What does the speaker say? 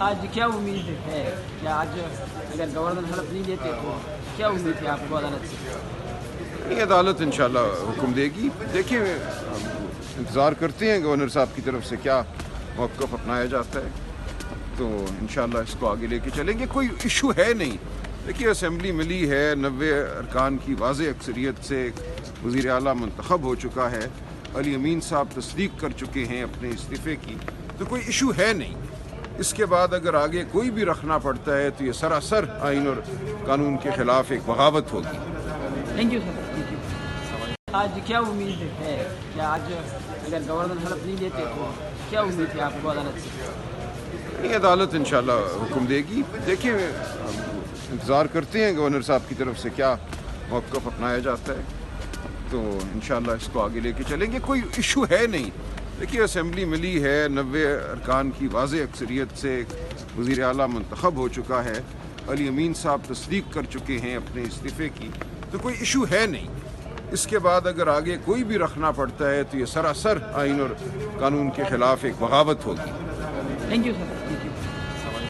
آج کیا امید ہے کہ آج اگر گورنر حلف نہیں لیتے تو کیا امید ہے آپ کو عدالت سے؟ یہ عدالت انشاءاللہ حکم دے گی. دیکھیں ہم انتظار کرتے ہیں گورنر صاحب کی طرف سے کیا موقف اپنایا جاتا ہے, تو انشاءاللہ اس کو آگے لے کے چلیں گے. کوئی ایشو ہے نہیں. دیکھیے اسمبلی ملی ہے 90 ارکان کی واضح اکثریت سے, وزیر اعلیٰ منتخب ہو چکا ہے, علی امین صاحب تصدیق کر چکے ہیں اپنے استعفے کی, تو کوئی ایشو ہے نہیں. اس کے بعد اگر آگے کوئی بھی رکھنا پڑتا ہے تو یہ سراسر آئین اور قانون کے خلاف ایک بغاوت ہوگی. Thank you sir, thank you. آج کیا امید ہے کہ آج اگر گورنر حلف نہیں لیتے تو کیا امید ہے آپ کو عدالت سے؟ یہ عدالت انشاءاللہ حکم دے گی. دیکھیں ہم انتظار کرتے ہیں گورنر صاحب کی طرف سے کیا موقف اپنایا جاتا ہے, تو انشاءاللہ اس کو آگے لے کے چلیں گے. کوئی ایشو ہے نہیں. دیکھیے اسمبلی ملی ہے 90 ارکان کی واضح اکثریت سے, وزیر اعلیٰ منتخب ہو چکا ہے, علی امین صاحب تصدیق کر چکے ہیں اپنے استعفے کی, تو کوئی ایشو ہے نہیں. اس کے بعد اگر آگے کوئی بھی رکھنا پڑتا ہے تو یہ سراسر آئین اور قانون کے خلاف ایک بغاوت ہوگی. Thank you sir, thank you.